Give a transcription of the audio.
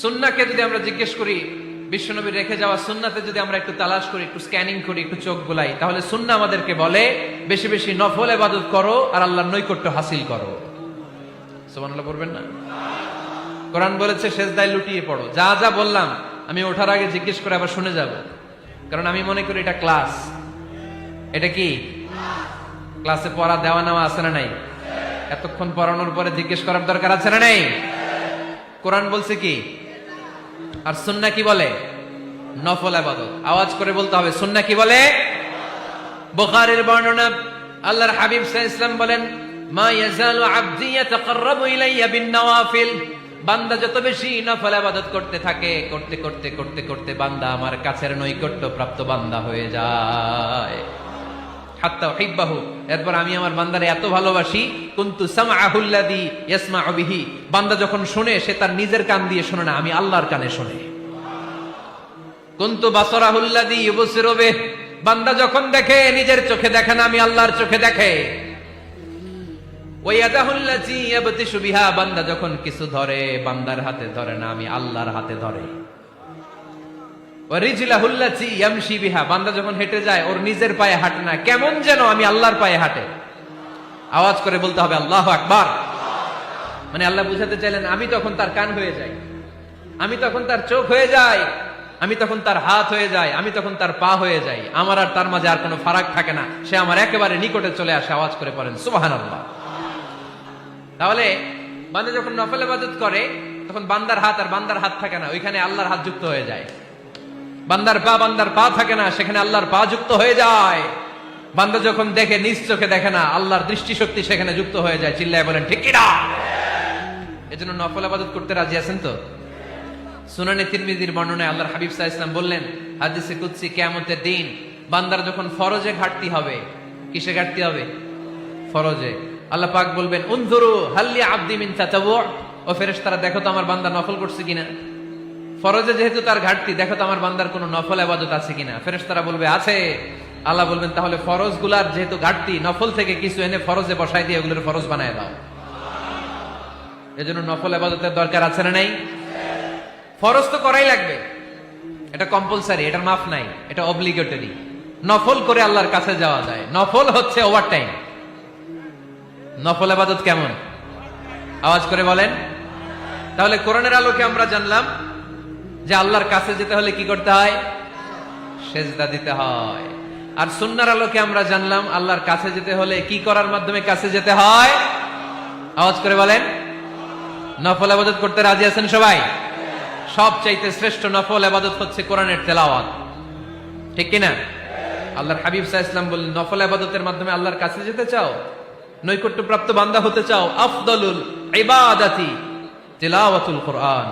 সুন্নাহকে যদি আমরা জিজ্ঞেস করি, বিশ্বনবী রেখে যাওয়া সুন্নাতে যদি আমরা একটু তালাশ করি, একটু স্ক্যানিং করি, একটু চোখ বুলাই, তাহলে সুন্নাহ আমাদেরকে বলে বেশি বেশি নফল ইবাদত করো আর আল্লাহর নৈকট্য হাসিল করো। সুবহানাল্লাহ পড়বেন না? কোরআন বলেছে সেজদায় লুটিয়ে পড়ো। যা যা বললাম আমি ওঠার আগে জিজ্ঞেস করে আবার শুনে যাব, কারণ আমি মনে করি এটা ক্লাস। এটা কি ক্লাসে পড়া দেওয়া নেওয়া আছে না নাই? এতক্ষণ পড়ানোর পরে জিজ্ঞেস করার দরকার আছে না নাই? কোরআন বলছে কি আর সুন্নাহ কি বলে? নফল ইবাদত। আওয়াজ করে বলতে হবে সুন্নাহ কি বলে? বুখারীর বর্ণনা, আল্লাহর হাবিব সাল্লাল্লাহু আলাইহি ওয়াসাল্লাম বলেন, মা ইয়াজালু আবদি ইয়াতাকাররাবু ইলাইয়া বিন নওয়াফিল, বান্দা যত বেশি নফল ইবাদত করতে থাকে, করতে করতে করতে করতে বান্দা আমার কাছের নৈকট্য প্রাপ্ত বান্দা হয়ে যায়। হাত্তা উহিব্বাহু, এরপর আমি আমার বান্দারে এত ভালোবাসি, কুনতু সামআহুল্লাযী ইয়াসমাউ বিহি, বান্দা যখন শুনে সে তার নিজের কান দিয়ে শুনে না, আমি আল্লাহর কানে শুনে। কুনতু বাসারাহুল্লাযী ইউবসিরু বিহি, বান্দা যখন দেখে নিজের চোখে দেখে না, আমি আল্লাহর চোখে দেখে। ওয়া ইয়াদাহুল্লাযী ইয়াবতিশু বিহা, বান্দা যখন কিছু ধরে বান্দার হাতে ধরে না, আমি আল্লাহর হাতে ধরে। ওয়া রিজলাহুল্লাযী ইয়ামশি বিহা, বান্দা যখন হেঁটে যায় ওর নিজের পায়ে হাঁটে না, কেমন যেন আমি আল্লাহর পায়ে হাঁটে। আওয়াজ করে বলতে হবে আল্লাহু আকবার। মানে আল্লাহ বুঝাতে চাইলেন আমি তখন তার কান হয়ে যাই, আমি তখন তার চোখ হয়ে যাই, আমি তখন তার হাত হয়ে যাই, আমি তখন তার পা হয়ে যাই। আমার আর তার মাঝে আর কোনো ফারাক থাকে না, সে আমার একেবারে নিকটে চলে আসে। আওয়াজ করে পড়েন সুবহানাল্লাহ। তাহলে বান্দা যখন নফল ইবাদত করে তখন বান্দার হাত আর বান্দার হাত থাকে না, ওইখানে আল্লাহর হাত যুক্ত হয়ে যায়। বান্দার পা থাকে না, সেখানে আল্লাহর পা যুক্ত হয়ে যায়। বান্দা যখন দেখে নিজ চোখে দেখে না, আল্লাহর দৃষ্টিশক্তি সেখানে যুক্ত হয়ে যায়। চিল্লায় বলেন ঠিক কি না? এজন্য নফল ইবাদত করতে রাজি আছেন তো? সুনানে তিরমিজির বর্ণনায় আল্লাহর হাবিব সাল্লাল্লাহু আলাইহি ওয়াসাল্লাম বললেন, হাদিসে কুদসি, কিয়ামতের দিন বান্দার যখন ফরজে ঘাটতি হবে, কিসে ঘাটতি হবে? ফরজে। আল্লাহ পাক বলবেন, উনজুরু হাল্লি আবদি মিন তাতাওয়ু, ও ফেরেশতারা দেখো তো আমার বান্দা নফল করছে কিনা। ফরজে যেহেতু তার ঘাটতি, দেখো তো আমার বান্দার কোনো নফল ইবাদত আছে কিনা। ফেরেশতারা বলবে আছে। আল্লাহ বলবেন তাহলে ফরজ গুলার যেহেতু ঘাটতি, নফল থেকে কিছু এনে ফরজে বসাই দিয়ে ওগুলোর ফরজ বানায় দাও। এজন্য নফল ইবাদতের দরকার আছে না নাই? ফরজ তো করাই লাগবে, এটা কম্পালসারি, এটার মাফ নাই, এটা অব্লিগেটরি। নফল করে আল্লাহর কাছে যাওয়া যায়। নফল হচ্ছে ওভারটাইম। নফল ইবাদত কেমন? আওয়াজ করে বলেন। তাহলে কোরআনের আলোকে আমরা জানলাম যে আল্লাহর কাছে যেতে হলে কি করতে হয়? সেজদা দিতে হয়। আর সুন্নাহর আলোকে আমরা জানলাম আল্লাহর কাছে যেতে হলে কি করার মাধ্যমে কাছে যেতে হয়? আওয়াজ করে বলেন। নফল ইবাদত করতে রাজি আছেন সবাই? সবচাইতে শ্রেষ্ঠ নফল ইবাদত হচ্ছে কোরআনের তেলাওয়াত, ঠিক কিনা? আল্লাহর হাবিব সাল্লাল্লাহু আলাইহি ওয়াসাল্লাম বললেন, নফল ইবাদতের মাধ্যমে আল্লাহর কাছে যেতে চাও, নৈকট্যপ্রাপ্ত বান্দা হতে চাও, আফদলুল ইবাদাতি তিলাওয়াতুল কোরআন।